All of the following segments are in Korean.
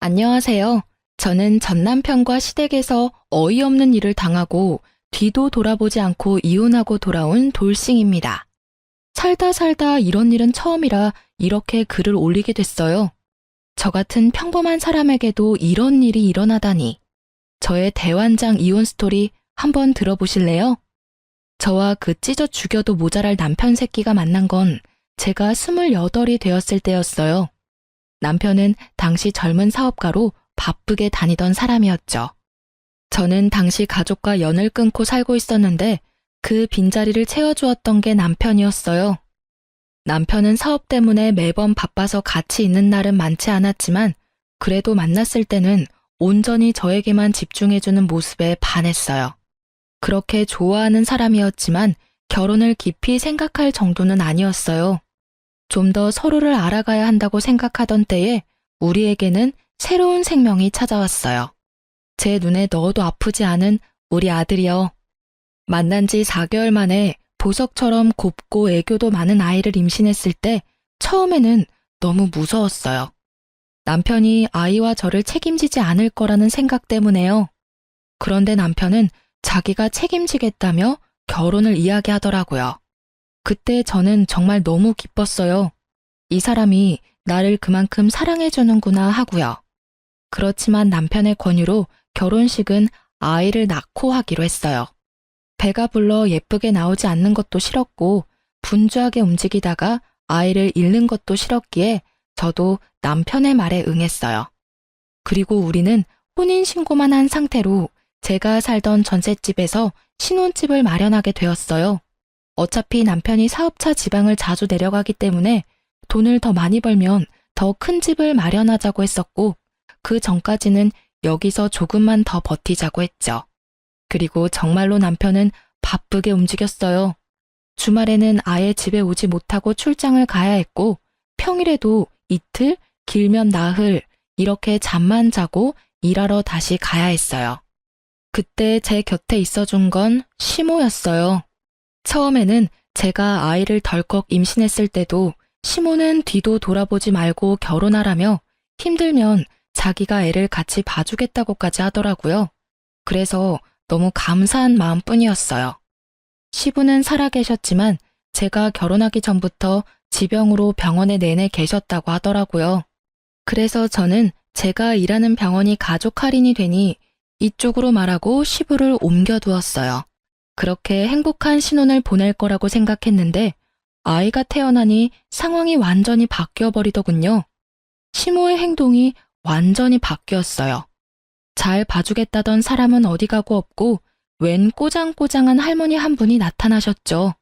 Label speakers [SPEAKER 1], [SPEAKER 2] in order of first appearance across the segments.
[SPEAKER 1] 안녕하세요. 저는 전 남편과 시댁에서 어이없는 일을 당하고 뒤도 돌아보지 않고 이혼하고 돌아온 돌싱입니다. 살다 살다 이런 일은 처음이라 이렇게 글을 올리게 됐어요. 저 같은 평범한 사람에게도 이런 일이 일어나다니. 저의 대환장 이혼 스토리 한번 들어보실래요? 저와 그 찢어 죽여도 모자랄 남편 새끼가 만난 건 제가 28이 되었을 때였어요. 남편은 당시 젊은 사업가로 바쁘게 다니던 사람이었죠. 저는 당시 가족과 연을 끊고 살고 있었는데 그 빈자리를 채워주었던 게 남편이었어요. 남편은 사업 때문에 매번 바빠서 같이 있는 날은 많지 않았지만 그래도 만났을 때는 온전히 저에게만 집중해주는 모습에 반했어요. 그렇게 좋아하는 사람이었지만 결혼을 깊이 생각할 정도는 아니었어요. 좀 더 서로를 알아가야 한다고 생각하던 때에 우리에게는 새로운 생명이 찾아왔어요. 제 눈에 넣어도 아프지 않은 우리 아들이요. 만난 지 4개월 만에 보석처럼 곱고 애교도 많은 아이를 임신했을 때 처음에는 너무 무서웠어요. 남편이 아이와 저를 책임지지 않을 거라는 생각 때문에요. 그런데 남편은 자기가 책임지겠다며 결혼을 이야기하더라고요. 그때 저는 정말 너무 기뻤어요. 이 사람이 나를 그만큼 사랑해주는구나 하고요. 그렇지만 남편의 권유로 결혼식은 아이를 낳고 하기로 했어요. 배가 불러 예쁘게 나오지 않는 것도 싫었고 분주하게 움직이다가 아이를 잃는 것도 싫었기에 저도 남편의 말에 응했어요. 그리고 우리는 혼인신고만 한 상태로 제가 살던 전셋집에서 신혼집을 마련하게 되었어요. 어차피 남편이 사업차 지방을 자주 내려가기 때문에 돈을 더 많이 벌면 더 큰 집을 마련하자고 했었고 그 전까지는 여기서 조금만 더 버티자고 했죠. 그리고 정말로 남편은 바쁘게 움직였어요. 주말에는 아예 집에 오지 못하고 출장을 가야 했고 평일에도 이틀, 길면 나흘 이렇게 잠만 자고 일하러 다시 가야 했어요. 그때 제 곁에 있어준 건 시모였어요. 처음에는 제가 아이를 덜컥 임신했을 때도 시모는 뒤도 돌아보지 말고 결혼하라며 힘들면 자기가 애를 같이 봐주겠다고까지 하더라고요. 그래서 너무 감사한 마음뿐이었어요. 시부는 살아계셨지만 제가 결혼하기 전부터 지병으로 병원에 내내 계셨다고 하더라고요. 그래서 저는 제가 일하는 병원이 가족 할인이 되니 이쪽으로 말하고 시부를 옮겨두었어요. 그렇게 행복한 신혼을 보낼 거라고 생각했는데 아이가 태어나니 상황이 완전히 바뀌어버리더군요. 시모의 행동이 완전히 바뀌었어요. 잘 봐주겠다던 사람은 어디 가고 없고 웬 꼬장꼬장한 할머니 한 분이 나타나셨죠.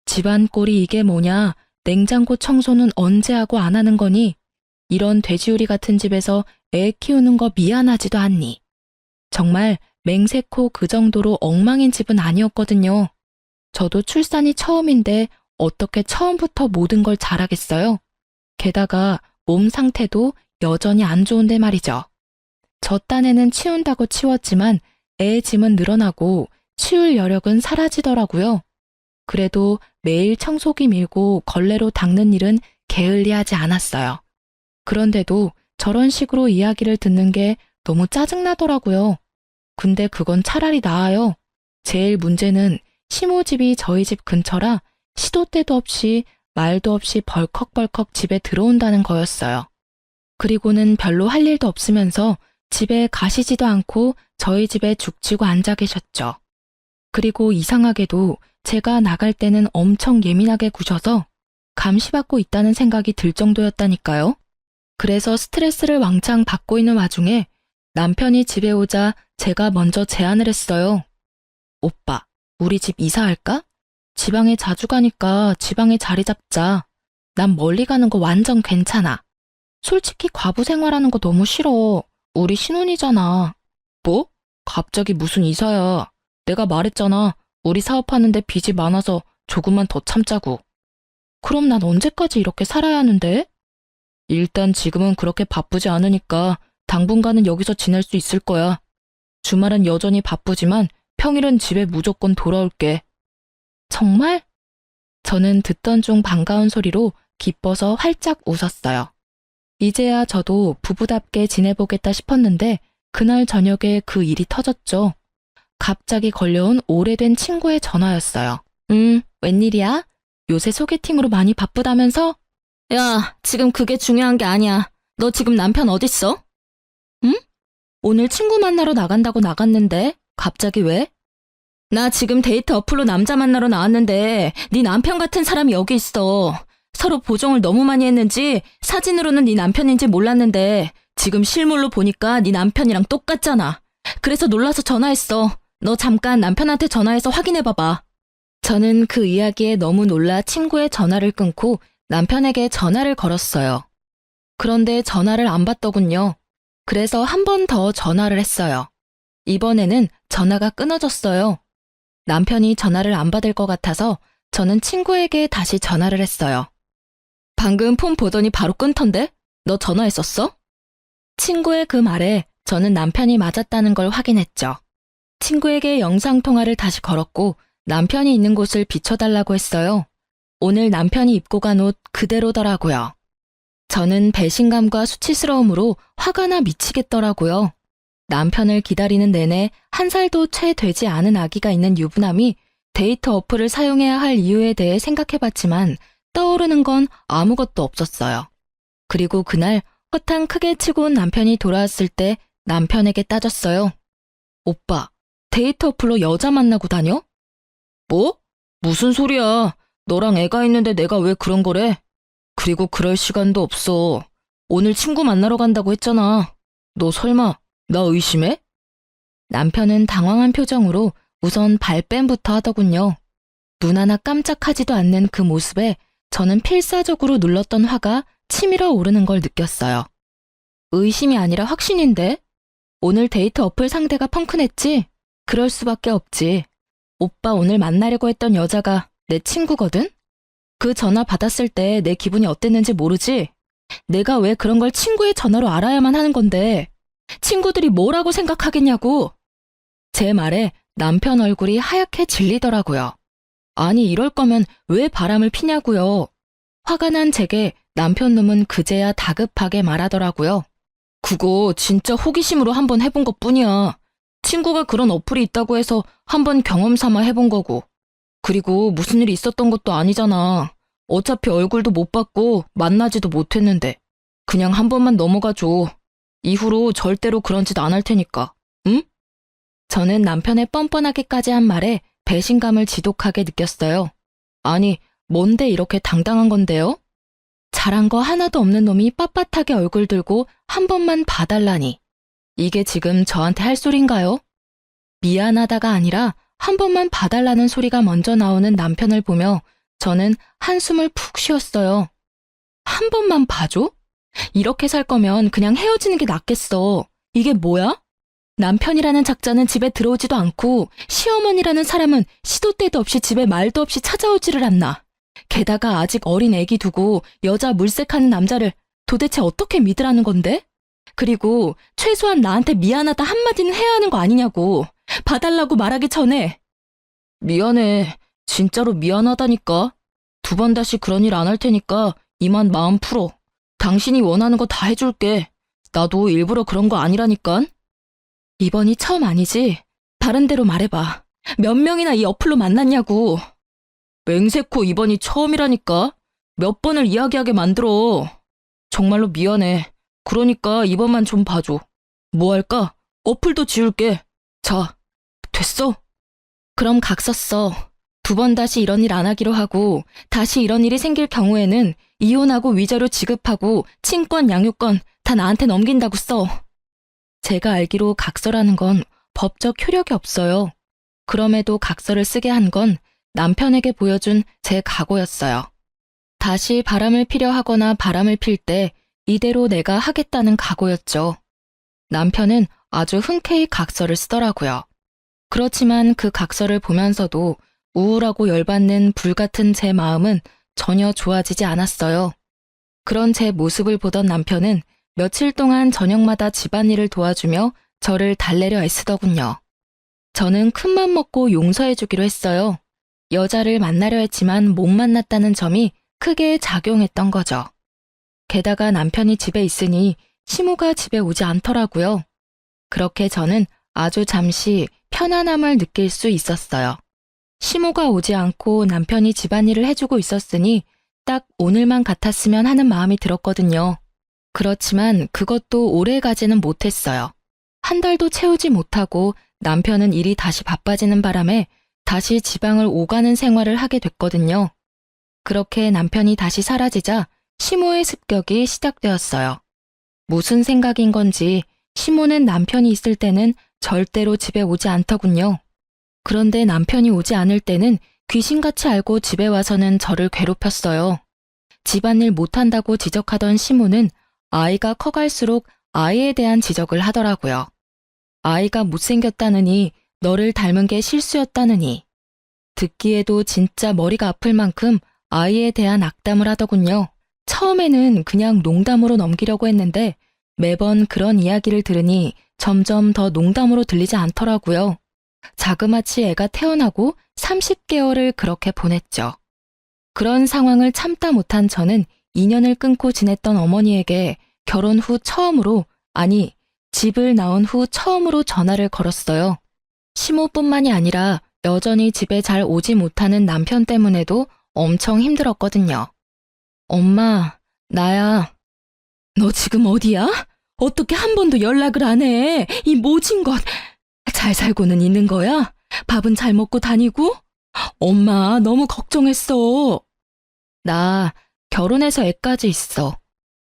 [SPEAKER 1] 집안 꼴이 이게 뭐냐, 냉장고 청소는 언제 하고 안 하는 거니? 이런 돼지우리 같은 집에서 애 키우는 거 미안하지도 않니? 정말 맹세코 그 정도로 엉망인 집은 아니었거든요. 저도 출산이 처음인데 어떻게 처음부터 모든 걸 잘하겠어요? 게다가 몸 상태도 여전히 안 좋은데 말이죠. 저 딴에는 치운다고 치웠지만 애 짐은 늘어나고 치울 여력은 사라지더라고요. 그래도 매일 청소기 밀고 걸레로 닦는 일은 게을리하지 않았어요. 그런데도 저런 식으로 이야기를 듣는 게 너무 짜증나더라고요. 근데 그건 차라리 나아요. 제일 문제는 시모 집이 저희 집 근처라 시도 때도 없이 말도 없이 벌컥벌컥 집에 들어온다는 거였어요. 그리고는 별로 할 일도 없으면서 집에 가시지도 않고 저희 집에 죽치고 앉아 계셨죠. 그리고 이상하게도 제가 나갈 때는 엄청 예민하게 구셔서 감시받고 있다는 생각이 들 정도였다니까요. 그래서 스트레스를 왕창 받고 있는 와중에 남편이 집에 오자 제가 먼저 제안을 했어요. 오빠, 우리 집 이사할까? 지방에 자주 가니까 지방에 자리 잡자. 난 멀리 가는 거 완전 괜찮아. 솔직히 과부 생활하는 거 너무 싫어. 우리 신혼이잖아. 뭐? 갑자기 무슨 이사야. 내가 말했잖아. 우리 사업하는데 빚이 많아서 조금만 더 참자고. 그럼 난 언제까지 이렇게 살아야 하는데? 일단 지금은 그렇게 바쁘지 않으니까 당분간은 여기서 지낼 수 있을 거야. 주말은 여전히 바쁘지만 평일은 집에 무조건 돌아올게. 정말? 저는 듣던 중 반가운 소리로 기뻐서 활짝 웃었어요. 이제야 저도 부부답게 지내보겠다 싶었는데 그날 저녁에 그 일이 터졌죠. 갑자기 걸려온 오래된 친구의 전화였어요. 웬일이야? 요새 소개팅으로 많이 바쁘다면서? 야, 지금 그게 중요한 게 아니야. 너 지금 남편 어딨어? 응? 오늘 친구 만나러 나간다고 나갔는데 갑자기 왜? 나 지금 데이트 어플로 남자 만나러 나왔는데 네 남편 같은 사람이 여기 있어. 서로 보정을 너무 많이 했는지 사진으로는 네 남편인지 몰랐는데 지금 실물로 보니까 네 남편이랑 똑같잖아. 그래서 놀라서 전화했어. 너 잠깐 남편한테 전화해서 확인해봐봐. 저는 그 이야기에 너무 놀라 친구의 전화를 끊고 남편에게 전화를 걸었어요. 그런데 전화를 안 받더군요. 그래서 한 번 더 전화를 했어요. 이번에는 전화가 끊어졌어요. 남편이 전화를 안 받을 것 같아서 저는 친구에게 다시 전화를 했어요. 방금 폰 보더니 바로 끊던데? 너 전화했었어? 친구의 그 말에 저는 남편이 맞았다는 걸 확인했죠. 친구에게 영상통화를 다시 걸었고 남편이 있는 곳을 비춰달라고 했어요. 오늘 남편이 입고 간 옷 그대로더라고요. 저는 배신감과 수치스러움으로 화가 나 미치겠더라고요. 남편을 기다리는 내내 한 살도 채 되지 않은 아기가 있는 유부남이 데이트 어플을 사용해야 할 이유에 대해 생각해봤지만 떠오르는 건 아무것도 없었어요. 그리고 그날 허탕 크게 치고 온 남편이 돌아왔을 때 남편에게 따졌어요. 오빠, 데이트 어플로 여자 만나고 다녀? 뭐? 무슨 소리야. 너랑 애가 있는데 내가 왜 그런 거래? 그리고 그럴 시간도 없어. 오늘 친구 만나러 간다고 했잖아. 너 설마 나 의심해? 남편은 당황한 표정으로 우선 발뺌부터 하더군요. 눈 하나 깜짝하지도 않는 그 모습에 저는 필사적으로 눌렀던 화가 치밀어 오르는 걸 느꼈어요. 의심이 아니라 확신인데? 오늘 데이트 어플 상대가 펑크냈지? 그럴 수밖에 없지. 오빠 오늘 만나려고 했던 여자가 내 친구거든? 그 전화 받았을 때 내 기분이 어땠는지 모르지? 내가 왜 그런 걸 친구의 전화로 알아야만 하는 건데 친구들이 뭐라고 생각하겠냐고. 제 말에 남편 얼굴이 하얗게 질리더라고요. 아니 이럴 거면 왜 바람을 피냐고요. 화가 난 제게 남편 놈은 그제야 다급하게 말하더라고요. 그거 진짜 호기심으로 한번 해본 것뿐이야. 친구가 그런 어플이 있다고 해서 한번 경험 삼아 해본 거고. 그리고 무슨 일이 있었던 것도 아니잖아. 어차피 얼굴도 못 봤고 만나지도 못했는데. 그냥 한 번만 넘어가줘. 이후로 절대로 그런 짓 안 할 테니까. 응? 저는 남편의 뻔뻔하게까지 한 말에 배신감을 지독하게 느꼈어요. 아니, 뭔데 이렇게 당당한 건데요? 잘한 거 하나도 없는 놈이 빳빳하게 얼굴 들고 한 번만 봐달라니. 이게 지금 저한테 할 소린가요? 미안하다가 아니라 한 번만 봐달라는 소리가 먼저 나오는 남편을 보며 저는 한숨을 푹 쉬었어요. 한 번만 봐줘? 이렇게 살 거면 그냥 헤어지는 게 낫겠어. 이게 뭐야? 남편이라는 작자는 집에 들어오지도 않고 시어머니라는 사람은 시도 때도 없이 집에 말도 없이 찾아오지를 않나. 게다가 아직 어린 애기 두고 여자 물색하는 남자를 도대체 어떻게 믿으라는 건데? 그리고 최소한 나한테 미안하다 한마디는 해야 하는 거 아니냐고. 봐달라고 말하기 전에. 미안해. 진짜로 미안하다니까. 두 번 다시 그런 일 안 할 테니까 이만 마음 풀어. 당신이 원하는 거 다 해줄게. 나도 일부러 그런 거 아니라니깐. 이번이 처음 아니지? 다른 데로 말해봐. 몇 명이나 이 어플로 만났냐고. 맹세코 이번이 처음이라니까. 몇 번을 이야기하게 만들어. 정말로 미안해. 그러니까 이번만 좀 봐줘. 뭐 할까? 어플도 지울게. 자, 됐어? 그럼 각 썼어. 두 번 다시 이런 일 안 하기로 하고 다시 이런 일이 생길 경우에는 이혼하고 위자료 지급하고 친권, 양육권 다 나한테 넘긴다고 써. 제가 알기로 각서라는 건 법적 효력이 없어요. 그럼에도 각서를 쓰게 한 건 남편에게 보여준 제 각오였어요. 다시 바람을 피려 하거나 바람을 필 때 이대로 내가 하겠다는 각오였죠. 남편은 아주 흔쾌히 각서를 쓰더라고요. 그렇지만 그 각서를 보면서도 우울하고 열받는 불같은 제 마음은 전혀 좋아지지 않았어요. 그런 제 모습을 보던 남편은 며칠 동안 저녁마다 집안일을 도와주며 저를 달래려 애쓰더군요. 저는 큰맘 먹고 용서해주기로 했어요. 여자를 만나려 했지만 못 만났다는 점이 크게 작용했던 거죠. 게다가 남편이 집에 있으니 시모가 집에 오지 않더라고요. 그렇게 저는 아주 잠시 편안함을 느낄 수 있었어요. 시모가 오지 않고 남편이 집안일을 해주고 있었으니 딱 오늘만 같았으면 하는 마음이 들었거든요. 그렇지만 그것도 오래 가지는 못했어요. 한 달도 채우지 못하고 남편은 일이 다시 바빠지는 바람에 다시 지방을 오가는 생활을 하게 됐거든요. 그렇게 남편이 다시 사라지자 시모의 습격이 시작되었어요. 무슨 생각인 건지 시모는 남편이 있을 때는 절대로 집에 오지 않더군요. 그런데 남편이 오지 않을 때는 귀신같이 알고 집에 와서는 저를 괴롭혔어요. 집안일 못한다고 지적하던 시모는 아이가 커갈수록 아이에 대한 지적을 하더라고요. 아이가 못생겼다느니, 너를 닮은 게 실수였다느니. 듣기에도 진짜 머리가 아플 만큼 아이에 대한 악담을 하더군요. 처음에는 그냥 농담으로 넘기려고 했는데 매번 그런 이야기를 들으니 점점 더 농담으로 들리지 않더라고요. 자그마치 애가 태어나고 30개월을 그렇게 보냈죠. 그런 상황을 참다 못한 저는 인연을 끊고 지냈던 어머니에게 결혼 후 처음으로, 아니, 집을 나온 후 처음으로 전화를 걸었어요. 시모뿐만이 아니라 여전히 집에 잘 오지 못하는 남편 때문에도 엄청 힘들었거든요. 엄마, 나야. 너 지금 어디야? 어떻게 한 번도 연락을 안 해? 이 모진 것. 잘 살고는 있는 거야? 밥은 잘 먹고 다니고? 엄마, 너무 걱정했어. 나 결혼해서 애까지 있어.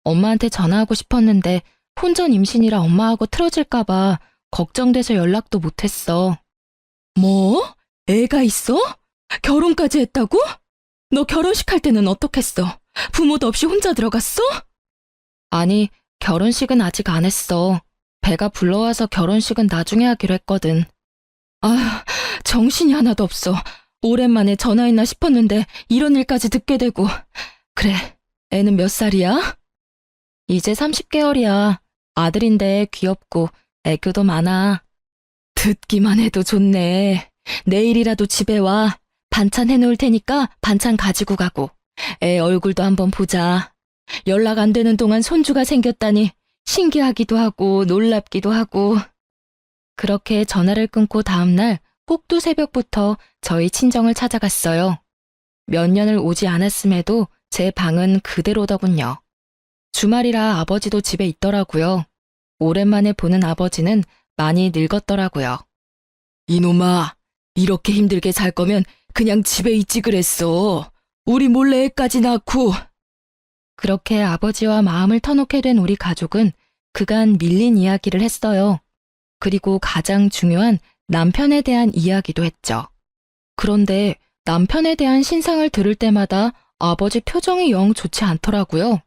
[SPEAKER 1] 엄마한테 전화하고 싶었는데 혼전 임신이라 엄마하고 틀어질까봐 걱정돼서 연락도 못했어. 뭐? 애가 있어? 결혼까지 했다고? 너 결혼식 할 때는 어떻겠어? 부모도 없이 혼자 들어갔어? 아니, 결혼식은 아직 안 했어. 배가 불러와서 결혼식은 나중에 하기로 했거든. 아, 정신이 하나도 없어. 오랜만에 전화했나 싶었는데 이런 일까지 듣게 되고. 그래, 애는 몇 살이야? 이제 30개월이야. 아들인데 귀엽고 애교도 많아. 듣기만 해도 좋네. 내일이라도 집에 와. 반찬 해놓을 테니까 반찬 가지고 가고. 애 얼굴도 한번 보자. 연락 안 되는 동안 손주가 생겼다니 신기하기도 하고 놀랍기도 하고. 그렇게 전화를 끊고 다음날 꼭두 새벽부터 저희 친정을 찾아갔어요. 몇 년을 오지 않았음에도 제 방은 그대로더군요. 주말이라 아버지도 집에 있더라고요. 오랜만에 보는 아버지는 많이 늙었더라고요. 이놈아, 이렇게 힘들게 살 거면 그냥 집에 있지 그랬어. 우리 몰래 애까지 낳고. 그렇게 아버지와 마음을 터놓게 된 우리 가족은 그간 밀린 이야기를 했어요. 그리고 가장 중요한 남편에 대한 이야기도 했죠. 그런데 남편에 대한 신상을 들을 때마다 아버지 표정이 영 좋지 않더라고요.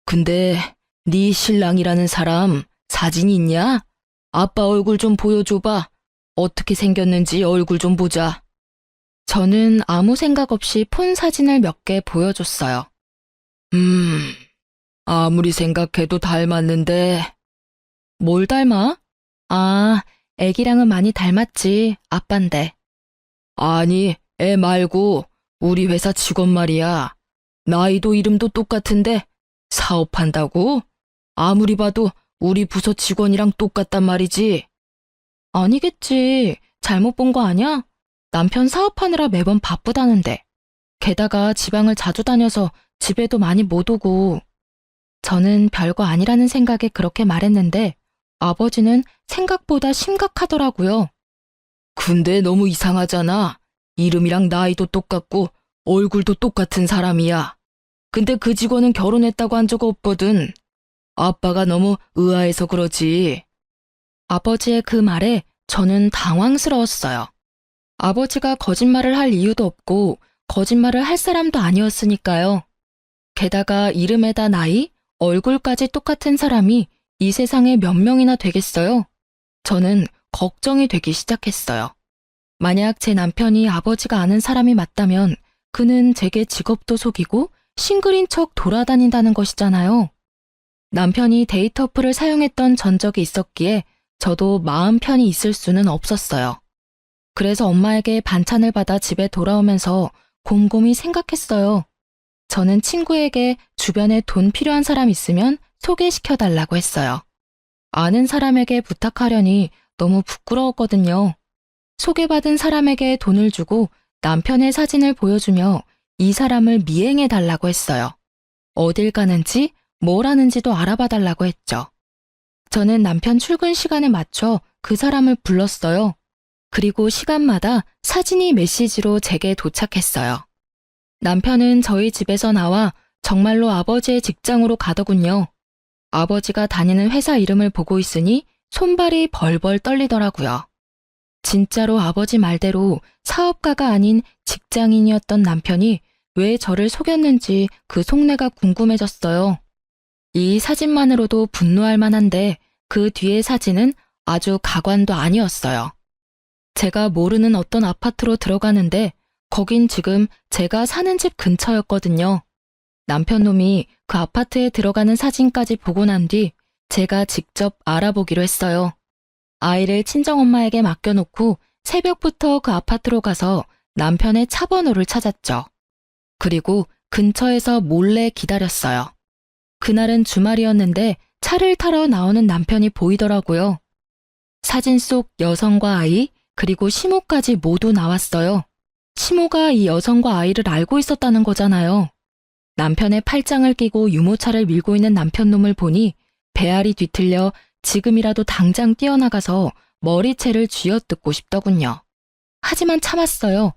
[SPEAKER 1] 근데 네 신랑이라는 사람 사진이 있냐? 아빠 얼굴 좀 보여줘봐. 어떻게 생겼는지 얼굴 좀 보자. 저는 아무 생각 없이 폰 사진을 몇 개 보여줬어요. 아무리 생각해도 닮았는데. 뭘 닮아? 아, 애기랑은 많이 닮았지, 아빤데. 아니, 애 말고 우리 회사 직원 말이야. 나이도 이름도 똑같은데 사업한다고? 아무리 봐도 우리 부서 직원이랑 똑같단 말이지. 아니겠지. 잘못 본 거 아냐? 남편 사업하느라 매번 바쁘다는데. 게다가 지방을 자주 다녀서 집에도 많이 못 오고. 저는 별거 아니라는 생각에 그렇게 말했는데 아버지는 생각보다 심각하더라고요. 근데 너무 이상하잖아. 이름이랑 나이도 똑같고 얼굴도 똑같은 사람이야. 근데 그 직원은 결혼했다고 한 적 없거든. 아빠가 너무 의아해서 그러지. 아버지의 그 말에 저는 당황스러웠어요. 아버지가 거짓말을 할 이유도 없고 거짓말을 할 사람도 아니었으니까요. 게다가 이름에다 나이, 얼굴까지 똑같은 사람이 이 세상에 몇 명이나 되겠어요? 저는 걱정이 되기 시작했어요. 만약 제 남편이 아버지가 아는 사람이 맞다면 그는 제게 직업도 속이고 싱글인 척 돌아다닌다는 것이잖아요. 남편이 데이트 어플을 사용했던 전적이 있었기에 저도 마음 편히 있을 수는 없었어요. 그래서 엄마에게 반찬을 받아 집에 돌아오면서 곰곰이 생각했어요. 저는 친구에게 주변에 돈 필요한 사람 있으면 소개시켜달라고 했어요. 아는 사람에게 부탁하려니 너무 부끄러웠거든요. 소개받은 사람에게 돈을 주고 남편의 사진을 보여주며 이 사람을 미행해달라고 했어요. 어딜 가는지 뭘 하는지도 알아봐달라고 했죠. 저는 남편 출근 시간에 맞춰 그 사람을 불렀어요. 그리고 시간마다 사진이 메시지로 제게 도착했어요. 남편은 저희 집에서 나와 정말로 아버지의 직장으로 가더군요. 아버지가 다니는 회사 이름을 보고 있으니 손발이 벌벌 떨리더라고요. 진짜로 아버지 말대로 사업가가 아닌 직장인이었던 남편이 왜 저를 속였는지 그 속내가 궁금해졌어요. 이 사진만으로도 분노할 만한데 그 뒤의 사진은 아주 가관도 아니었어요. 제가 모르는 어떤 아파트로 들어가는데 거긴 지금 제가 사는 집 근처였거든요. 남편 놈이 그 아파트에 들어가는 사진까지 보고 난 뒤 제가 직접 알아보기로 했어요. 아이를 친정엄마에게 맡겨놓고 새벽부터 그 아파트로 가서 남편의 차 번호를 찾았죠. 그리고 근처에서 몰래 기다렸어요. 그날은 주말이었는데 차를 타러 나오는 남편이 보이더라고요. 사진 속 여성과 아이, 그리고 시모까지 모두 나왔어요. 시모가 이 여성과 아이를 알고 있었다는 거잖아요. 남편의 팔짱을 끼고 유모차를 밀고 있는 남편 놈을 보니 배알이 뒤틀려 지금이라도 당장 뛰어나가서 머리채를 쥐어뜯고 싶더군요. 하지만 참았어요.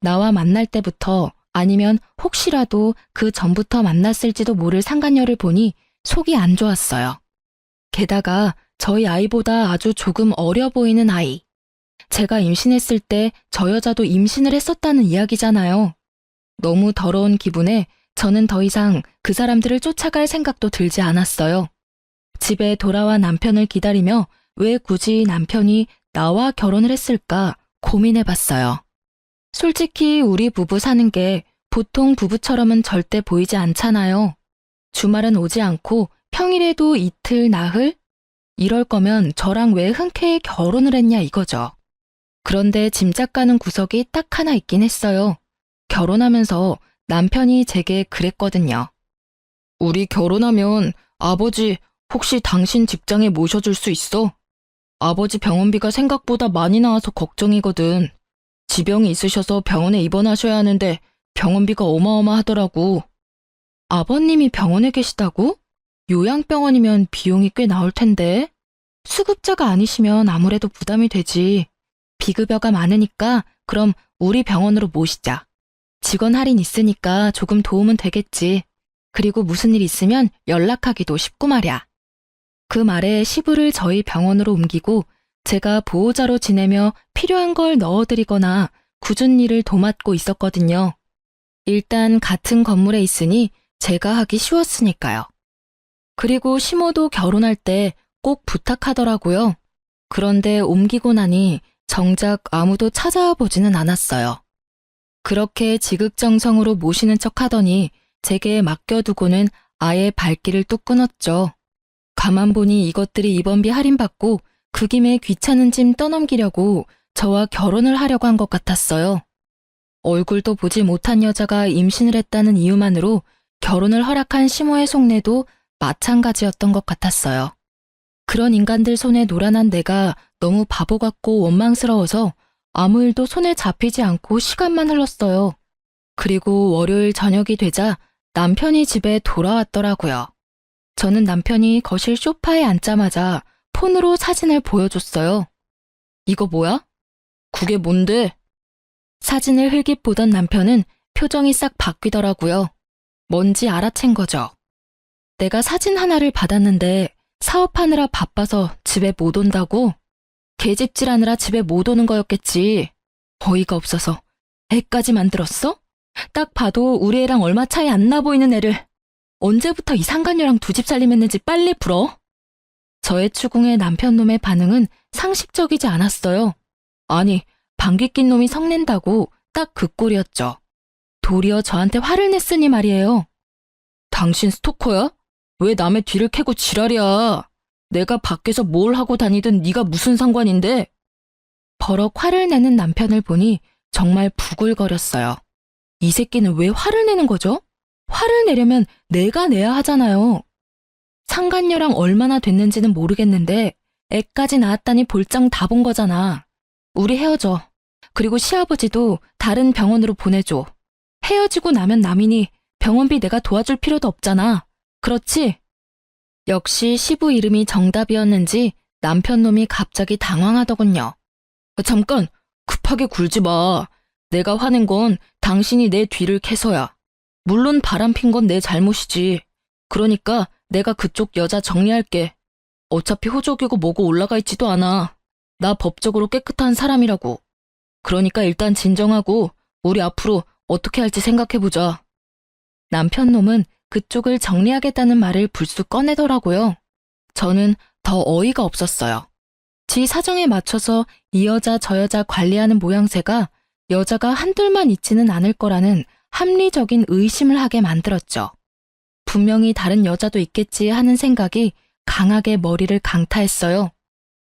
[SPEAKER 1] 나와 만날 때부터 아니면 혹시라도 그 전부터 만났을지도 모를 상간녀를 보니 속이 안 좋았어요. 게다가 저희 아이보다 아주 조금 어려 보이는 아이. 제가 임신했을 때 저 여자도 임신을 했었다는 이야기잖아요. 너무 더러운 기분에 저는 더 이상 그 사람들을 쫓아갈 생각도 들지 않았어요. 집에 돌아와 남편을 기다리며 왜 굳이 남편이 나와 결혼을 했을까 고민해봤어요. 솔직히 우리 부부 사는 게 보통 부부처럼은 절대 보이지 않잖아요. 주말은 오지 않고 평일에도 이틀, 나흘? 이럴 거면 저랑 왜 흔쾌히 결혼을 했냐 이거죠. 그런데 짐작 가는 구석이 딱 하나 있긴 했어요. 결혼하면서 남편이 제게 그랬거든요. 우리 결혼하면 아버지 혹시 당신 직장에 모셔줄 수 있어? 아버지 병원비가 생각보다 많이 나와서 걱정이거든. 지병이 있으셔서 병원에 입원하셔야 하는데 병원비가 어마어마하더라고. 아버님이 병원에 계시다고? 요양병원이면 비용이 꽤 나올 텐데. 수급자가 아니시면 아무래도 부담이 되지. 비급여가 많으니까 그럼 우리 병원으로 모시자. 직원 할인 있으니까 조금 도움은 되겠지. 그리고 무슨 일 있으면 연락하기도 쉽고 말이야. 그 말에 시부를 저희 병원으로 옮기고 제가 보호자로 지내며 필요한 걸 넣어드리거나 굳은 일을 도맡고 있었거든요. 일단 같은 건물에 있으니 제가 하기 쉬웠으니까요. 그리고 시모도 결혼할 때 꼭 부탁하더라고요. 그런데 옮기고 나니 정작 아무도 찾아와 보지는 않았어요. 그렇게 지극정성으로 모시는 척 하더니 제게 맡겨두고는 아예 발길을 뚝 끊었죠. 가만 보니 이것들이 입원비 할인받고 그 김에 귀찮은 짐 떠넘기려고 저와 결혼을 하려고 한 것 같았어요. 얼굴도 보지 못한 여자가 임신을 했다는 이유만으로 결혼을 허락한 시모의 속내도 마찬가지였던 것 같았어요. 그런 인간들 손에 노란한 내가 너무 바보 같고 원망스러워서 아무 일도 손에 잡히지 않고 시간만 흘렀어요. 그리고 월요일 저녁이 되자 남편이 집에 돌아왔더라고요. 저는 남편이 거실 소파에 앉자마자 폰으로 사진을 보여줬어요. 이거 뭐야? 그게 뭔데? 사진을 흘깃 보던 남편은 표정이 싹 바뀌더라고요. 뭔지 알아챈 거죠. 내가 사진 하나를 받았는데 사업하느라 바빠서 집에 못 온다고? 개집질하느라 집에 못 오는 거였겠지. 어이가 없어서 애까지 만들었어? 딱 봐도 우리 애랑 얼마 차이 안 나 보이는 애를 언제부터 이 상간녀랑 두 집 살림했는지 빨리 불어. 저의 추궁에 남편 놈의 반응은 상식적이지 않았어요. 아니, 방귀 낀 놈이 성낸다고 딱 그 꼴이었죠. 도리어 저한테 화를 냈으니 말이에요. 당신 스토커야? 왜 남의 뒤를 캐고 지랄이야? 내가 밖에서 뭘 하고 다니든 네가 무슨 상관인데? 버럭 화를 내는 남편을 보니 정말 부글거렸어요. 이 새끼는 왜 화를 내는 거죠? 화를 내려면 내가 내야 하잖아요. 상간녀랑 얼마나 됐는지는 모르겠는데 애까지 낳았다니 볼장 다 본 거잖아. 우리 헤어져. 그리고 시아버지도 다른 병원으로 보내줘. 헤어지고 나면 남이니 병원비 내가 도와줄 필요도 없잖아. 그렇지? 역시 시부 이름이 정답이었는지 남편 놈이 갑자기 당황하더군요. 잠깐, 급하게 굴지 마. 내가 화낸 건 당신이 내 뒤를 캐서야. 물론 바람핀 건 내 잘못이지. 그러니까 내가 그쪽 여자 정리할게. 어차피 호적이고 뭐고 올라가 있지도 않아. 나 법적으로 깨끗한 사람이라고. 그러니까 일단 진정하고 우리 앞으로 어떻게 할지 생각해보자. 남편 놈은 그쪽을 정리하겠다는 말을 불쑥 꺼내더라고요. 저는 더 어이가 없었어요. 지 사정에 맞춰서 이 여자 저 여자 관리하는 모양새가 여자가 한둘만 있지는 않을 거라는 합리적인 의심을 하게 만들었죠. 분명히 다른 여자도 있겠지 하는 생각이 강하게 머리를 강타했어요.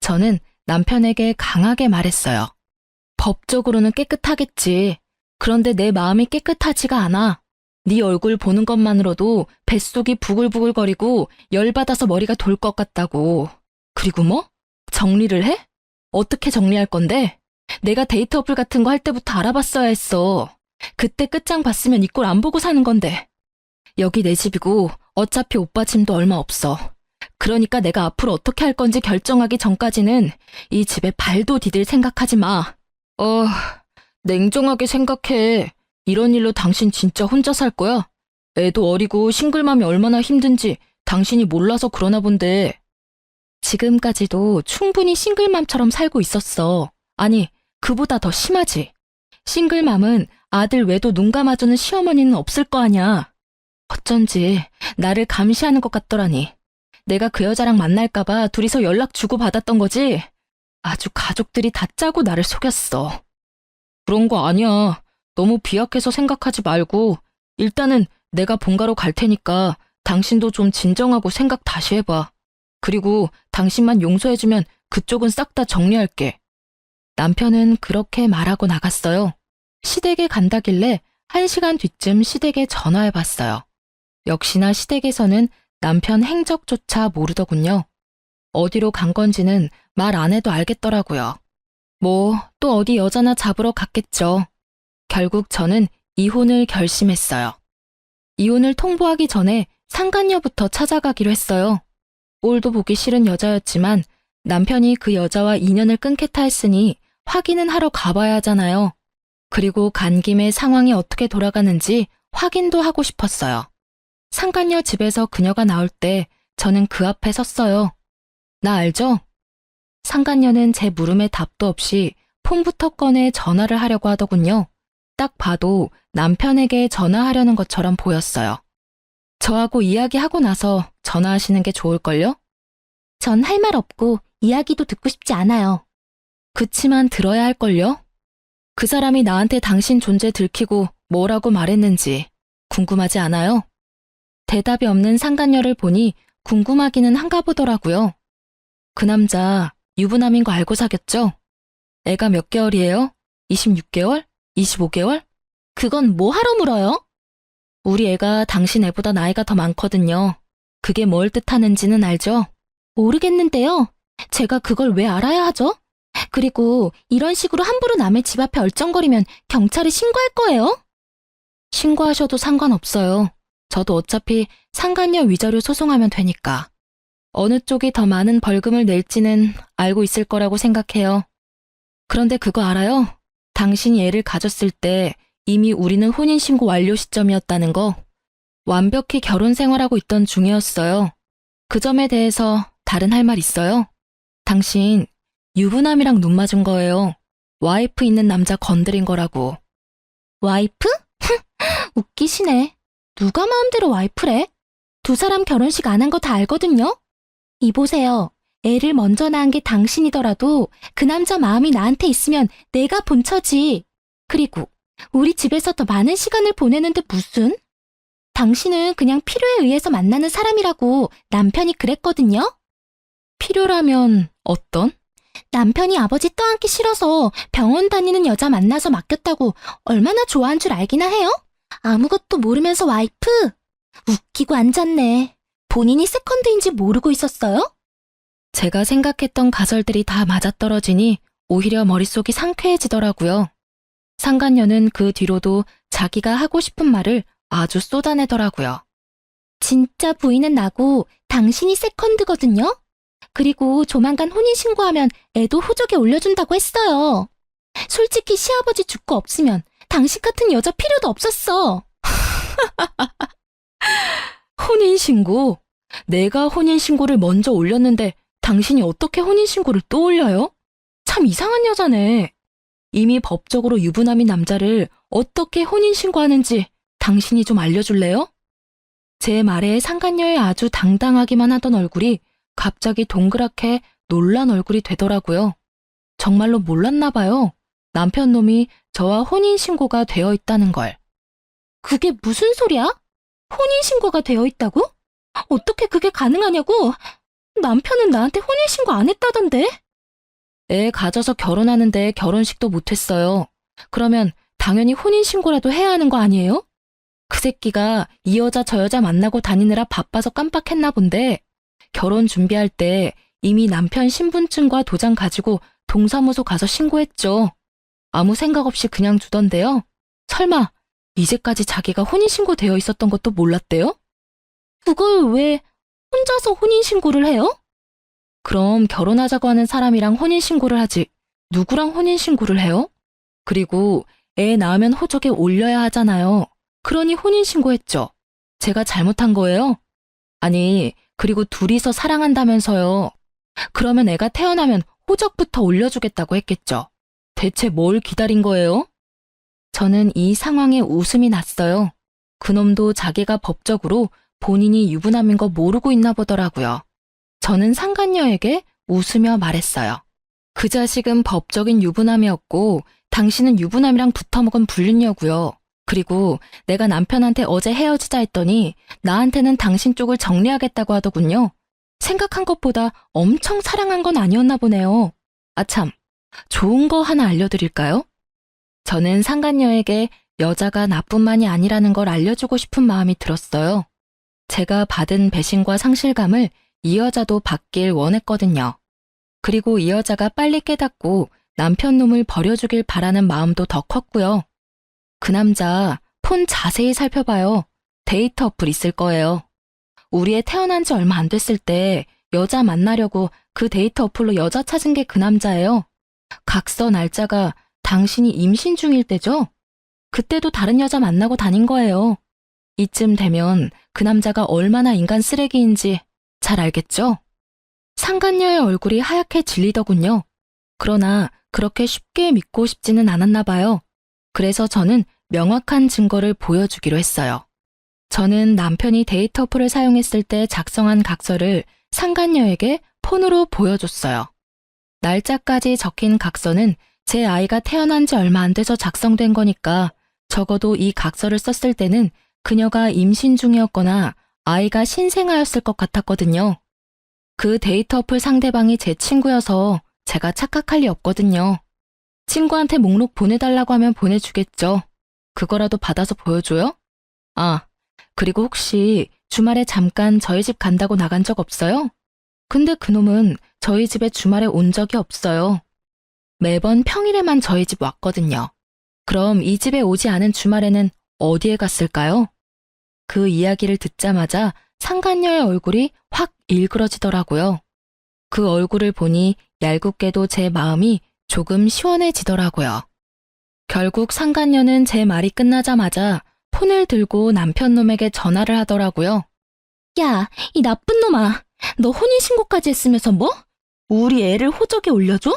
[SPEAKER 1] 저는 남편에게 강하게 말했어요. 법적으로는 깨끗하겠지. 그런데 내 마음이 깨끗하지가 않아. 네 얼굴 보는 것만으로도 뱃속이 부글부글거리고 열받아서 머리가 돌 것 같다고. 그리고 뭐? 정리를 해? 어떻게 정리할 건데? 내가 데이트 어플 같은 거 할 때부터 알아봤어야 했어. 그때 끝장 봤으면 이 꼴 안 보고 사는 건데. 여기 내 집이고 어차피 오빠 짐도 얼마 없어. 그러니까 내가 앞으로 어떻게 할 건지 결정하기 전까지는 이 집에 발도 디딜 생각하지 마. 냉정하게 생각해. 이런 일로 당신 진짜 혼자 살 거야? 애도 어리고 싱글맘이 얼마나 힘든지 당신이 몰라서 그러나 본데. 지금까지도 충분히 싱글맘처럼 살고 있었어. 아니, 그보다 더 심하지. 싱글맘은 아들 외도 눈 감아주는 시어머니는 없을 거 아냐. 어쩐지 나를 감시하는 것 같더라니. 내가 그 여자랑 만날까봐 둘이서 연락 주고 받았던 거지. 아주 가족들이 다 짜고 나를 속였어. 그런 거 아니야. 너무 비약해서 생각하지 말고 일단은 내가 본가로 갈 테니까 당신도 좀 진정하고 생각 다시 해봐. 그리고 당신만 용서해주면 그쪽은 싹 다 정리할게. 남편은 그렇게 말하고 나갔어요. 시댁에 간다길래 1시간 뒤쯤 시댁에 전화해봤어요. 역시나 시댁에서는 남편 행적조차 모르더군요. 어디로 간 건지는 말 안 해도 알겠더라고요. 뭐 또 어디 여자나 잡으러 갔겠죠. 결국 저는 이혼을 결심했어요. 이혼을 통보하기 전에 상간녀부터 찾아가기로 했어요. 꼴도 보기 싫은 여자였지만 남편이 그 여자와 인연을 끊겠다 했으니 확인은 하러 가봐야 하잖아요. 그리고 간 김에 상황이 어떻게 돌아가는지 확인도 하고 싶었어요. 상간녀 집에서 그녀가 나올 때 저는 그 앞에 섰어요. 나 알죠? 상간녀는 제 물음에 답도 없이 폰부터 꺼내 전화를 하려고 하더군요. 딱 봐도 남편에게 전화하려는 것처럼 보였어요. 저하고 이야기하고 나서 전화하시는 게 좋을걸요? 전 할 말 없고 이야기도 듣고 싶지 않아요. 그치만 들어야 할걸요? 그 사람이 나한테 당신 존재 들키고 뭐라고 말했는지 궁금하지 않아요? 대답이 없는 상간녀를 보니 궁금하기는 한가 보더라고요. 그 남자 유부남인 거 알고 사귀었죠? 애가 몇 개월이에요? 26개월? 25개월? 그건 뭐 하러 물어요? 우리 애가 당신 애보다 나이가 더 많거든요. 그게 뭘 뜻하는지는 알죠? 모르겠는데요. 제가 그걸 왜 알아야 하죠? 그리고 이런 식으로 함부로 남의 집 앞에 얼쩡거리면 경찰에 신고할 거예요? 신고하셔도 상관없어요. 저도 어차피 상간녀 위자료 소송하면 되니까. 어느 쪽이 더 많은 벌금을 낼지는 알고 있을 거라고 생각해요. 그런데 그거 알아요? 당신이 애를 가졌을 때 이미 우리는 혼인신고 완료 시점이었다는 거. 완벽히 결혼 생활하고 있던 중이었어요. 그 점에 대해서 다른 할 말 있어요? 당신 유부남이랑 눈 맞은 거예요. 와이프 있는 남자 건드린 거라고. 와이프? 웃기시네. 누가 마음대로 와이프래? 두 사람 결혼식 안 한 거 다 알거든요? 이보세요. 애를 먼저 낳은 게 당신이더라도 그 남자 마음이 나한테 있으면 내가 본처지. 그리고 우리 집에서 더 많은 시간을 보내는데 무슨? 당신은 그냥 필요에 의해서 만나는 사람이라고 남편이 그랬거든요? 필요라면 어떤? 남편이 아버지 떠안기 싫어서 병원 다니는 여자 만나서 맡겼다고 얼마나 좋아한 줄 알기나 해요?
[SPEAKER 2] 아무것도 모르면서 와이프? 웃기고 앉았네. 본인이 세컨드인지 모르고 있었어요?
[SPEAKER 1] 제가 생각했던 가설들이 다 맞아떨어지니 오히려 머릿속이 상쾌해지더라고요. 상간녀는 그 뒤로도 자기가 하고 싶은 말을 아주 쏟아내더라고요.
[SPEAKER 2] 진짜 부인은 나고 당신이 세컨드거든요? 그리고 조만간 혼인신고하면 애도 호적에 올려준다고 했어요. 솔직히 시아버지 죽고 없으면 당신 같은 여자 필요도 없었어.
[SPEAKER 1] 혼인신고? 내가 혼인신고를 먼저 올렸는데 당신이 어떻게 혼인신고를 또 올려요? 참 이상한 여자네. 이미 법적으로 유부남인 남자를 어떻게 혼인신고하는지 당신이 좀 알려줄래요? 제 말에 상간녀의 아주 당당하기만 하던 얼굴이 갑자기 동그랗게 놀란 얼굴이 되더라고요. 정말로 몰랐나 봐요. 남편 놈이 저와 혼인신고가 되어 있다는 걸.
[SPEAKER 2] 그게 무슨 소리야? 혼인신고가 되어 있다고? 어떻게 그게 가능하냐고? 남편은 나한테 혼인신고 안 했다던데?
[SPEAKER 1] 애 가져서 결혼하는데 결혼식도 못했어요. 그러면 당연히 혼인신고라도 해야 하는 거 아니에요? 그 새끼가 이 여자 저 여자 만나고 다니느라 바빠서 깜빡했나 본데 결혼 준비할 때 이미 남편 신분증과 도장 가지고 동사무소 가서 신고했죠. 아무 생각 없이 그냥 두던데요. 설마 이제까지 자기가 혼인신고 되어 있었던 것도 몰랐대요?
[SPEAKER 2] 그걸 왜 혼자서 혼인신고를 해요?
[SPEAKER 1] 그럼 결혼하자고 하는 사람이랑 혼인신고를 하지 누구랑 혼인신고를 해요? 그리고 애 낳으면 호적에 올려야 하잖아요. 그러니 혼인신고했죠. 제가 잘못한 거예요? 아니, 그리고 둘이서 사랑한다면서요. 그러면 애가 태어나면 호적부터 올려주겠다고 했겠죠. 대체 뭘 기다린 거예요? 저는 이 상황에 웃음이 났어요. 그놈도 자기가 법적으로 본인이 유부남인 거 모르고 있나 보더라고요. 저는 상간녀에게 웃으며 말했어요. 그 자식은 법적인 유부남이었고 당신은 유부남이랑 붙어먹은 불륜녀고요. 그리고 내가 남편한테 어제 헤어지자 했더니 나한테는 당신 쪽을 정리하겠다고 하더군요. 생각한 것보다 엄청 사랑한 건 아니었나 보네요. 아참, 좋은 거 하나 알려드릴까요? 저는 상간녀에게 여자가 나뿐만이 아니라는 걸 알려주고 싶은 마음이 들었어요. 제가 받은 배신과 상실감을 이 여자도 받길 원했거든요. 그리고 이 여자가 빨리 깨닫고 남편 놈을 버려주길 바라는 마음도 더 컸고요. 그 남자 폰 자세히 살펴봐요. 데이터 어플 있을 거예요. 우리 애 태어난 지 얼마 안 됐을 때 여자 만나려고 그 데이터 어플로 여자 찾은 게 그 남자예요. 각서 날짜가 당신이 임신 중일 때죠? 그때도 다른 여자 만나고 다닌 거예요. 이쯤 되면 그 남자가 얼마나 인간 쓰레기인지 잘 알겠죠? 상간녀의 얼굴이 하얗게 질리더군요. 그러나 그렇게 쉽게 믿고 싶지는 않았나 봐요. 그래서 저는 명확한 증거를 보여주기로 했어요. 저는 남편이 데이터 어플을 사용했을 때 작성한 각서를 상간녀에게 폰으로 보여줬어요. 날짜까지 적힌 각서는 제 아이가 태어난 지 얼마 안 돼서 작성된 거니까 적어도 이 각서를 썼을 때는 그녀가 임신 중이었거나 아이가 신생아였을 것 같았거든요. 그 데이터 어플 상대방이 제 친구여서 제가 착각할 리 없거든요. 친구한테 목록 보내달라고 하면 보내주겠죠. 그거라도 받아서 보여줘요? 아, 그리고 혹시 주말에 잠깐 저희 집 간다고 나간 적 없어요? 근데 그놈은 저희 집에 주말에 온 적이 없어요. 매번 평일에만 저희 집 왔거든요. 그럼 이 집에 오지 않은 주말에는 어디에 갔을까요? 그 이야기를 듣자마자 상간녀의 얼굴이 확 일그러지더라고요. 그 얼굴을 보니 얄궂게도 제 마음이 조금 시원해지더라고요. 결국 상간녀는 제 말이 끝나자마자 폰을 들고 남편 놈에게 전화를 하더라고요.
[SPEAKER 2] 야, 이 나쁜 놈아. 너 혼인신고까지 했으면서 뭐? 우리 애를 호적에 올려줘?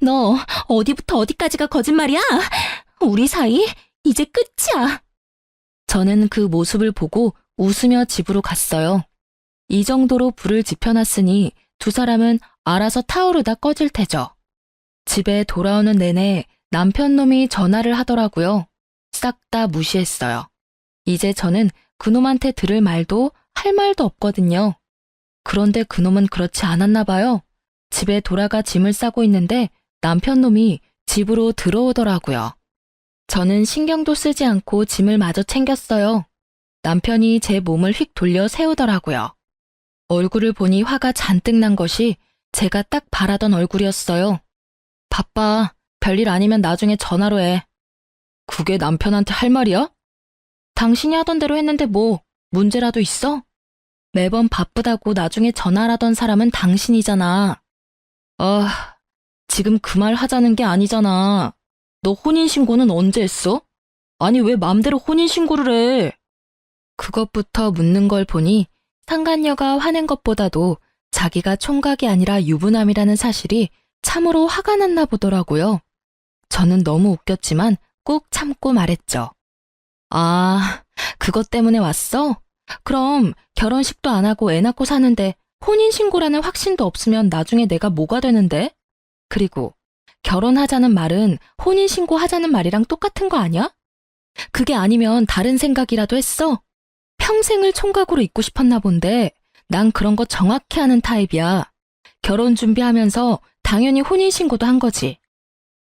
[SPEAKER 2] 너 어디부터 어디까지가 거짓말이야? 우리 사이 이제 끝이야.
[SPEAKER 1] 저는 그 모습을 보고 웃으며 집으로 갔어요. 이 정도로 불을 지펴놨으니 두 사람은 알아서 타오르다 꺼질 테죠. 집에 돌아오는 내내 남편 놈이 전화를 하더라고요. 싹 다 무시했어요. 이제 저는 그놈한테 들을 말도 할 말도 없거든요. 그런데 그놈은 그렇지 않았나 봐요. 집에 돌아가 짐을 싸고 있는데 남편 놈이 집으로 들어오더라고요. 저는 신경도 쓰지 않고 짐을 마저 챙겼어요. 남편이 제 몸을 휙 돌려 세우더라고요. 얼굴을 보니 화가 잔뜩 난 것이 제가 딱 바라던 얼굴이었어요. 바빠. 별일 아니면 나중에 전화로 해. 그게 남편한테 할 말이야? 당신이 하던 대로 했는데 뭐 문제라도 있어? 매번 바쁘다고 나중에 전화하던 사람은 당신이잖아. 아, 지금 그 말 하자는 게 아니잖아. 너 혼인신고는 언제 했어? 아니 왜 맘대로 혼인신고를 해? 그것부터 묻는 걸 보니 상간녀가 화낸 것보다도 자기가 총각이 아니라 유부남이라는 사실이 참으로 화가 났나 보더라고요. 저는 너무 웃겼지만 꾹 참고 말했죠. 아, 그것 때문에 왔어? 그럼 결혼식도 안 하고 애 낳고 사는데 혼인신고라는 확신도 없으면 나중에 내가 뭐가 되는데? 그리고 결혼하자는 말은 혼인신고 하자는 말이랑 똑같은 거 아니야? 그게 아니면 다른 생각이라도 했어? 평생을 총각으로 있고 싶었나 본데 난 그런 거 정확히 아는 타입이야. 결혼 준비하면서 당연히 혼인신고도 한 거지.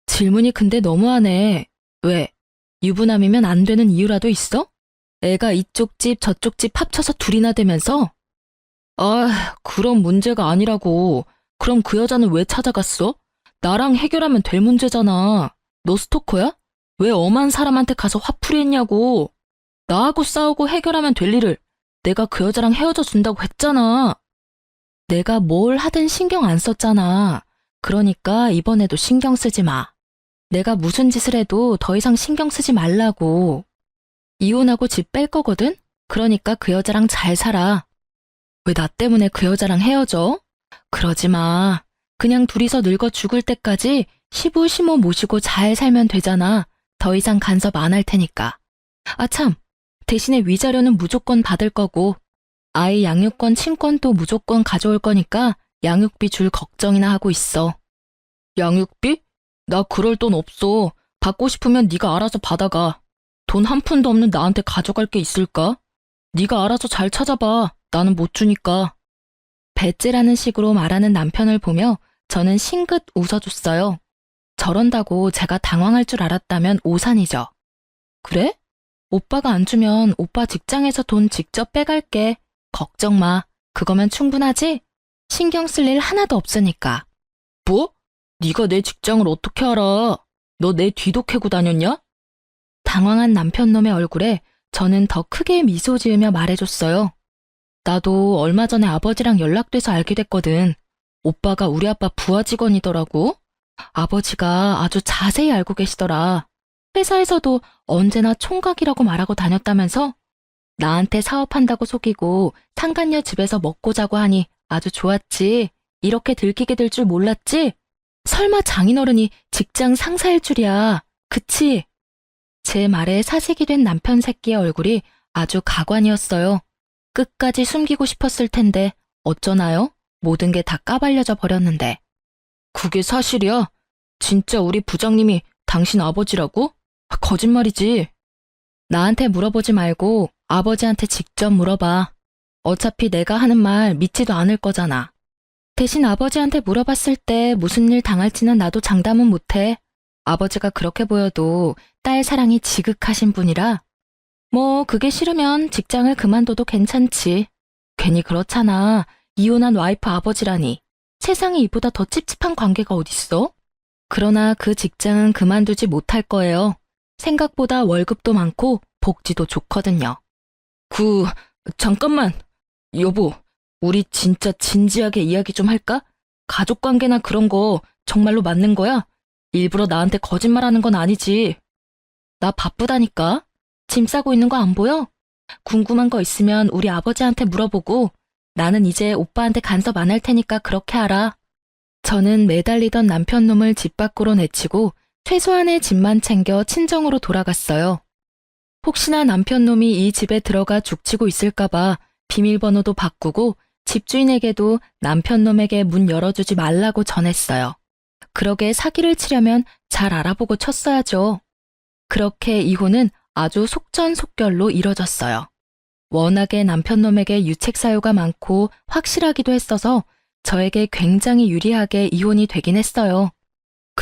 [SPEAKER 1] 질문이 근데 너무하네. 왜? 유부남이면 안 되는 이유라도 있어? 애가 이쪽 집 저쪽 집 합쳐서 둘이나 되면서? 아, 그런 문제가 아니라고. 그럼 그 여자는 왜 찾아갔어? 나랑 해결하면 될 문제잖아. 너 스토커야? 왜 엄한 사람한테 가서 화풀이 했냐고. 나하고 싸우고 해결하면 될 일을 내가 그 여자랑 헤어져 준다고 했잖아. 내가 뭘 하든 신경 안 썼잖아. 그러니까 이번에도 신경 쓰지 마. 내가 무슨 짓을 해도 더 이상 신경 쓰지 말라고. 이혼하고 집 뺄 거거든? 그러니까 그 여자랑 잘 살아. 왜 나 때문에 그 여자랑 헤어져? 그러지 마. 그냥 둘이서 늙어 죽을 때까지 시부시모 모시고 잘 살면 되잖아. 더 이상 간섭 안 할 테니까. 아 참, 대신에 위자료는 무조건 받을 거고 아이 양육권 친권도 무조건 가져올 거니까 양육비 줄 걱정이나 하고 있어. 양육비? 나 그럴 돈 없어. 받고 싶으면 네가 알아서 받아가. 돈 한 푼도 없는 나한테 가져갈 게 있을까? 네가 알아서 잘 찾아봐. 나는 못 주니까. 배째라는 식으로 말하는 남편을 보며 저는 싱긋 웃어줬어요. 저런다고 제가 당황할 줄 알았다면 오산이죠. 그래? 오빠가 안 주면 오빠 직장에서 돈 직접 빼갈게. 걱정 마. 그거면 충분하지? 신경 쓸 일 하나도 없으니까. 뭐? 네가 내 직장을 어떻게 알아? 너 내 뒤도 캐고 다녔냐? 당황한 남편놈의 얼굴에 저는 더 크게 미소 지으며 말해줬어요. 나도 얼마 전에 아버지랑 연락돼서 알게 됐거든. 오빠가 우리 아빠 부하 직원이더라고. 아버지가 아주 자세히 알고 계시더라. 회사에서도 언제나 총각이라고 말하고 다녔다면서? 나한테 사업한다고 속이고 상간녀 집에서 먹고 자고 하니 아주 좋았지. 이렇게 들키게 될 줄 몰랐지? 설마 장인어른이 직장 상사일 줄이야. 그치? 제 말에 사색이 된 남편 새끼의 얼굴이 아주 가관이었어요. 끝까지 숨기고 싶었을 텐데 어쩌나요? 모든 게 다 까발려져 버렸는데. 그게 사실이야? 진짜 우리 부장님이 당신 아버지라고? 거짓말이지. 나한테 물어보지 말고 아버지한테 직접 물어봐. 어차피 내가 하는 말 믿지도 않을 거잖아. 대신 아버지한테 물어봤을 때 무슨 일 당할지는 나도 장담은 못해. 아버지가 그렇게 보여도 딸 사랑이 지극하신 분이라. 뭐 그게 싫으면 직장을 그만둬도 괜찮지. 괜히 그렇잖아. 이혼한 와이프 아버지라니. 세상에 이보다 더 찝찝한 관계가 어딨어? 그러나 그 직장은 그만두지 못할 거예요. 생각보다 월급도 많고 복지도 좋거든요. 잠깐만. 여보, 우리 진짜 진지하게 이야기 좀 할까? 가족관계나 그런 거 정말로 맞는 거야? 일부러 나한테 거짓말하는 건 아니지. 나 바쁘다니까. 짐 싸고 있는 거 안 보여? 궁금한 거 있으면 우리 아버지한테 물어보고 나는 이제 오빠한테 간섭 안 할 테니까 그렇게 하라. 저는 매달리던 남편 놈을 집 밖으로 내치고 최소한의 짐만 챙겨 친정으로 돌아갔어요. 혹시나 남편 놈이 이 집에 들어가 죽치고 있을까봐 비밀번호도 바꾸고 집주인에게도 남편 놈에게 문 열어주지 말라고 전했어요. 그러게 사기를 치려면 잘 알아보고 쳤어야죠. 그렇게 이혼은 아주 속전속결로 이뤄졌어요. 워낙에 남편 놈에게 유책 사유가 많고 확실하기도 했어서 저에게 굉장히 유리하게 이혼이 되긴 했어요.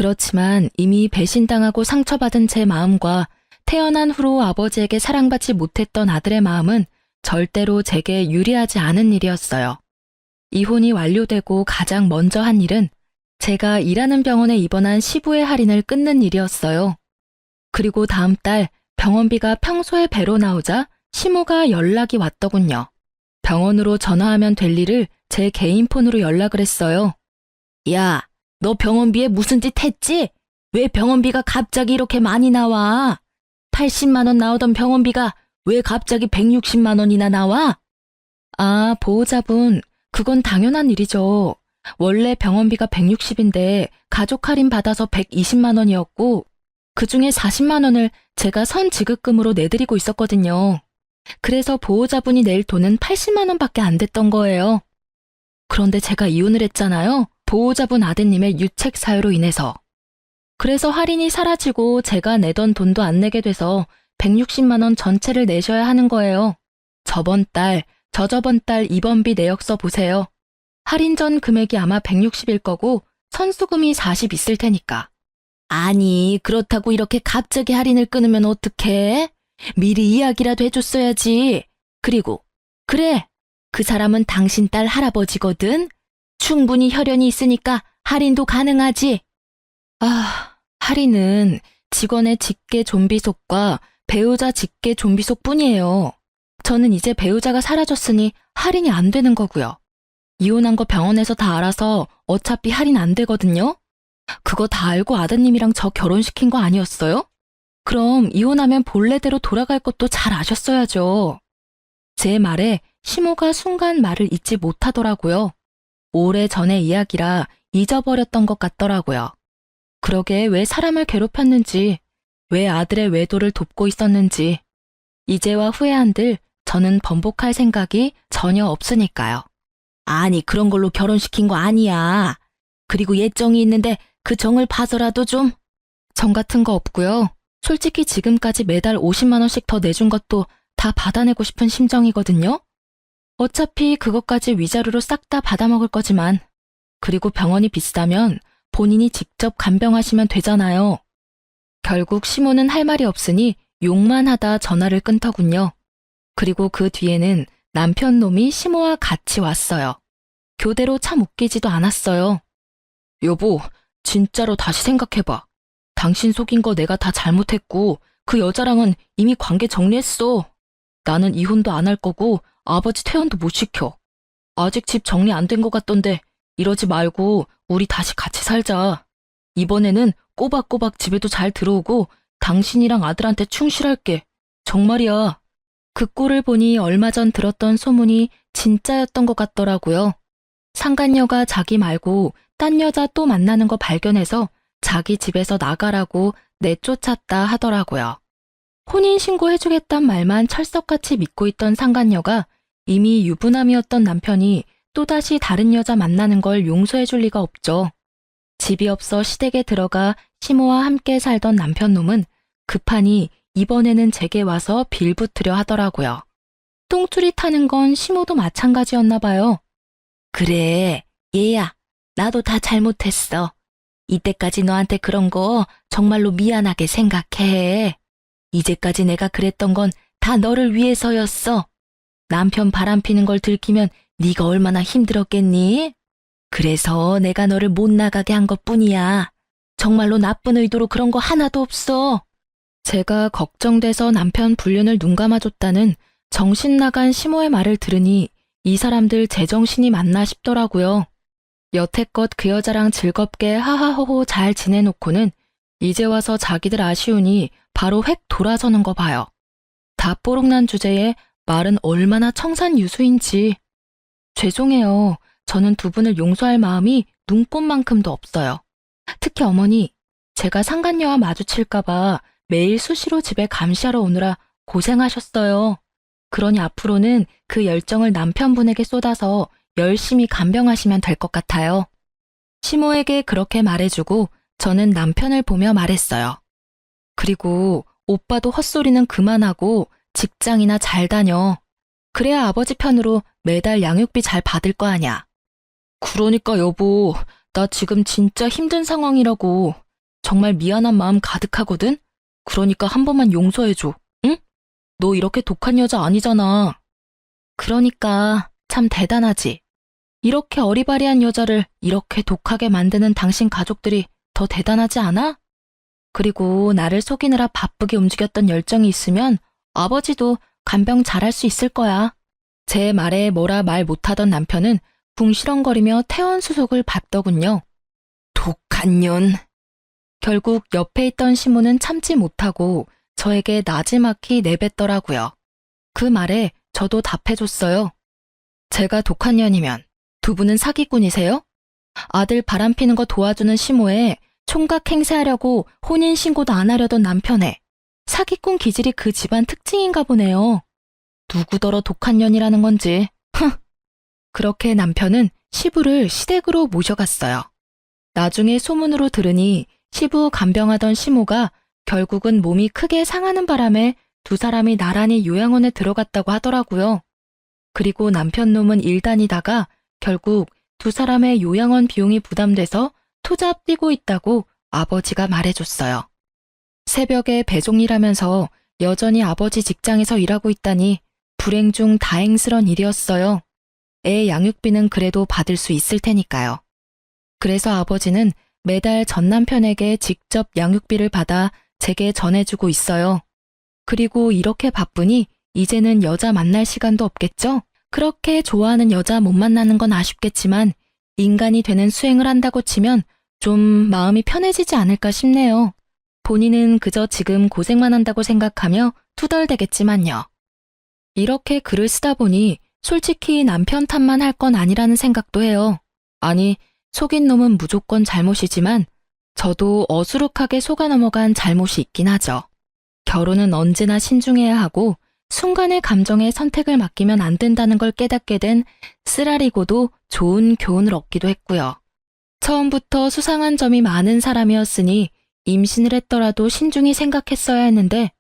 [SPEAKER 1] 그렇지만 이미 배신당하고 상처받은 제 마음과 태어난 후로 아버지에게 사랑받지 못했던 아들의 마음은 절대로 제게 유리하지 않은 일이었어요. 이혼이 완료되고 가장 먼저 한 일은 제가 일하는 병원에 입원한 시부의 할인을 끊는 일이었어요. 그리고 다음 달 병원비가 평소의 배로 나오자 시모가 연락이 왔더군요. 병원으로 전화하면 될 일을 제 개인 폰으로 연락을 했어요. 야, 너 병원비에 무슨 짓 했지? 왜 병원비가 갑자기 이렇게 많이 나와? 80만 원 나오던 병원비가 왜 갑자기 160만 원이나 나와? 아, 보호자분, 그건 당연한 일이죠. 원래 병원비가 160인데 가족 할인 받아서 120만 원이었고 그중에 40만 원을 제가 선지급금으로 내드리고 있었거든요. 그래서 보호자분이 낼 돈은 80만 원밖에 안 됐던 거예요. 그런데 제가 이혼을 했잖아요. 보호자분 아드님의 유책 사유로 인해서. 그래서 할인이 사라지고 제가 내던 돈도 안 내게 돼서 160만 원 전체를 내셔야 하는 거예요. 저번 달, 저저번 달 입원비 내역서 보세요. 할인 전 금액이 아마 160일 거고 선수금이 40 있을 테니까. 아니, 그렇다고 이렇게 갑자기 할인을 끊으면 어떡해? 미리 이야기라도 해줬어야지. 그리고 그래, 그 사람은 당신 딸 할아버지거든. 충분히 혈연이 있으니까 할인도 가능하지. 아, 할인은 직원의 직계 좀비속과 배우자 직계 좀비속 뿐이에요. 저는 이제 배우자가 사라졌으니 할인이 안 되는 거고요. 이혼한 거 병원에서 다 알아서 어차피 할인 안 되거든요. 그거 다 알고 아드님이랑 저 결혼시킨 거 아니었어요? 그럼 이혼하면 본래대로 돌아갈 것도 잘 아셨어야죠. 제 말에 시모가 순간 말을 잊지 못하더라고요. 오래전의 이야기라 잊어버렸던 것 같더라고요. 그러게 왜 사람을 괴롭혔는지, 왜 아들의 외도를 돕고 있었는지, 이제와 후회한들 저는 번복할 생각이 전혀 없으니까요. 아니, 그런 걸로 결혼시킨 거 아니야. 그리고 예정이 있는데 그 정을 봐서라도 좀. 정 같은 거 없고요. 솔직히 지금까지 매달 50만 원씩 더 내준 것도 다 받아내고 싶은 심정이거든요. 어차피 그것까지 위자료로 싹 다 받아먹을 거지만. 그리고 병원이 비싸면 본인이 직접 간병하시면 되잖아요. 결국 시모는 할 말이 없으니 욕만 하다 전화를 끊더군요. 그리고 그 뒤에는 남편 놈이 시모와 같이 왔어요. 교대로 참 웃기지도 않았어요. 여보, 진짜로 다시 생각해봐. 당신 속인 거 내가 다 잘못했고 그 여자랑은 이미 관계 정리했어. 나는 이혼도 안 할 거고 아버지 퇴원도 못 시켜. 아직 집 정리 안 된 것 같던데 이러지 말고 우리 다시 같이 살자. 이번에는 꼬박꼬박 집에도 잘 들어오고 당신이랑 아들한테 충실할게. 정말이야. 그 꼴을 보니 얼마 전 들었던 소문이 진짜였던 것 같더라고요. 상간녀가 자기 말고 딴 여자 또 만나는 거 발견해서 자기 집에서 나가라고 내쫓았다 하더라고요. 혼인신고 해주겠단 말만 철석같이 믿고 있던 상간녀가 이미 유부남이었던 남편이 또다시 다른 여자 만나는 걸 용서해줄 리가 없죠. 집이 없어 시댁에 들어가 시모와 함께 살던 남편놈은 급하니 이번에는 제게 와서 빌붙으려 하더라고요. 똥줄이 타는 건 시모도 마찬가지였나 봐요. 그래, 얘야, 나도 다 잘못했어. 이때까지 너한테 그런 거 정말로 미안하게 생각해. 이제까지 내가 그랬던 건 다 너를 위해서였어. 남편 바람피는 걸 들키면 네가 얼마나 힘들었겠니? 그래서 내가 너를 못 나가게 한 것뿐이야. 정말로 나쁜 의도로 그런 거 하나도 없어. 제가 걱정돼서 남편 불륜을 눈감아줬다는 정신 나간 시모의 말을 들으니 이 사람들 제정신이 맞나 싶더라고요. 여태껏 그 여자랑 즐겁게 하하호호 잘 지내놓고는 이제 와서 자기들 아쉬우니 바로 획 돌아서는 거 봐요. 다 뽀록난 주제에 말은 얼마나 청산유수인지. 죄송해요. 저는 두 분을 용서할 마음이 눈꼽만큼도 없어요. 특히 어머니, 제가 상간녀와 마주칠까봐 매일 수시로 집에 감시하러 오느라 고생하셨어요. 그러니 앞으로는 그 열정을 남편분에게 쏟아서 열심히 간병하시면 될 것 같아요. 시모에게 그렇게 말해주고 저는 남편을 보며 말했어요. 그리고 오빠도 헛소리는 그만하고 직장이나 잘 다녀. 그래야 아버지 편으로 매달 양육비 잘 받을 거 아냐. 그러니까 여보, 나 지금 진짜 힘든 상황이라고. 정말 미안한 마음 가득하거든? 그러니까 한 번만 용서해줘, 응? 너 이렇게 독한 여자 아니잖아. 그러니까 참 대단하지. 이렇게 어리바리한 여자를 이렇게 독하게 만드는 당신 가족들이 더 대단하지 않아? 그리고 나를 속이느라 바쁘게 움직였던 열정이 있으면 아버지도 간병 잘할 수 있을 거야. 제 말에 뭐라 말 못하던 남편은 궁시렁거리며 태원수속을 밟더군요. 독한 년. 결국 옆에 있던 시모는 참지 못하고 저에게 나지막히 내뱉더라고요. 그 말에 저도 답해줬어요. 제가 독한 년이면 두 분은 사기꾼이세요? 아들 바람피는 거 도와주는 시모에 총각 행세하려고 혼인신고도 안 하려던 남편에 사기꾼 기질이 그 집안 특징인가 보네요. 누구더러 독한 년이라는 건지. 그렇게 남편은 시부를 시댁으로 모셔갔어요. 나중에 소문으로 들으니 시부 간병하던 시모가 결국은 몸이 크게 상하는 바람에 두 사람이 나란히 요양원에 들어갔다고 하더라고요. 그리고 남편 놈은 일 다니다가 결국 두 사람의 요양원 비용이 부담돼서 투잡 뛰고 있다고 아버지가 말해줬어요. 새벽에 배송 일하면서 여전히 아버지 직장에서 일하고 있다니 불행 중 다행스런 일이었어요. 애 양육비는 그래도 받을 수 있을 테니까요. 그래서 아버지는 매달 전 남편에게 직접 양육비를 받아 제게 전해주고 있어요. 그리고 이렇게 바쁘니 이제는 여자 만날 시간도 없겠죠? 그렇게 좋아하는 여자 못 만나는 건 아쉽겠지만 인간이 되는 수행을 한다고 치면 좀 마음이 편해지지 않을까 싶네요. 본인은 그저 지금 고생만 한다고 생각하며 투덜대겠지만요. 이렇게 글을 쓰다 보니 솔직히 남편 탓만 할 건 아니라는 생각도 해요. 아니, 속인 놈은 무조건 잘못이지만 저도 어수룩하게 속아 넘어간 잘못이 있긴 하죠. 결혼은 언제나 신중해야 하고 순간의 감정에 선택을 맡기면 안 된다는 걸 깨닫게 된 쓰라리고도 좋은 교훈을 얻기도 했고요. 처음부터 수상한 점이 많은 사람이었으니 임신을 했더라도 신중히 생각했어야 했는데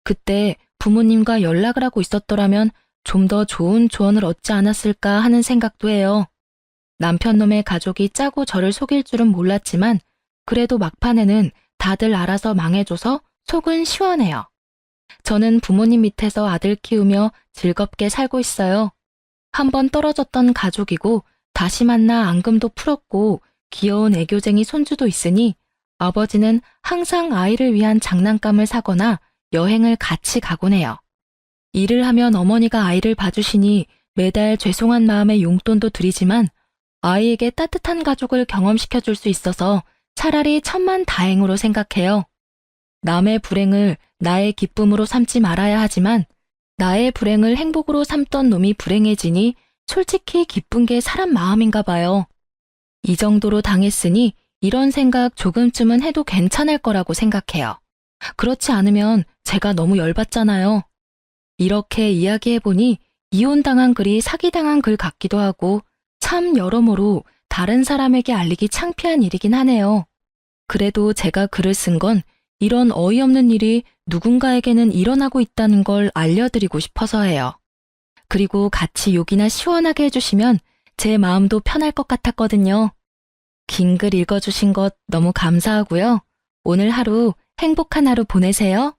[SPEAKER 1] 그때 부모님과 연락을 하고 있었더라면 좀 더 좋은 조언을 얻지 않았을까 하는 생각도 해요. 남편 놈의 가족이 짜고 저를 속일 줄은 몰랐지만 그래도 막판에는 다들 알아서 망해줘서 속은 시원해요. 저는 부모님 밑에서 아들 키우며 즐겁게 살고 있어요. 한번 떨어졌던 가족이고 다시 만나 앙금도 풀었고 귀여운 애교쟁이 손주도 있으니 아버지는 항상 아이를 위한 장난감을 사거나 여행을 같이 가곤 해요. 일을 하면 어머니가 아이를 봐주시니 매달 죄송한 마음에 용돈도 드리지만 아이에게 따뜻한 가족을 경험시켜줄 수 있어서 차라리 천만다행으로 생각해요. 남의 불행을 나의 기쁨으로 삼지 말아야 하지만 나의 불행을 행복으로 삼던 놈이 불행해지니 솔직히 기쁜 게 사람 마음인가 봐요. 이 정도로 당했으니 이런 생각 조금쯤은 해도 괜찮을 거라고 생각해요. 그렇지 않으면 제가 너무 열받잖아요. 이렇게 이야기해보니 이혼당한 글이 사기당한 글 같기도 하고 참 여러모로 다른 사람에게 알리기 창피한 일이긴 하네요. 그래도 제가 글을 쓴 건 이런 어이없는 일이 누군가에게는 일어나고 있다는 걸 알려드리고 싶어서예요. 그리고 같이 욕이나 시원하게 해주시면 제 마음도 편할 것 같았거든요. 긴 글 읽어주신 것 너무 감사하고요. 오늘 하루 행복한 하루 보내세요.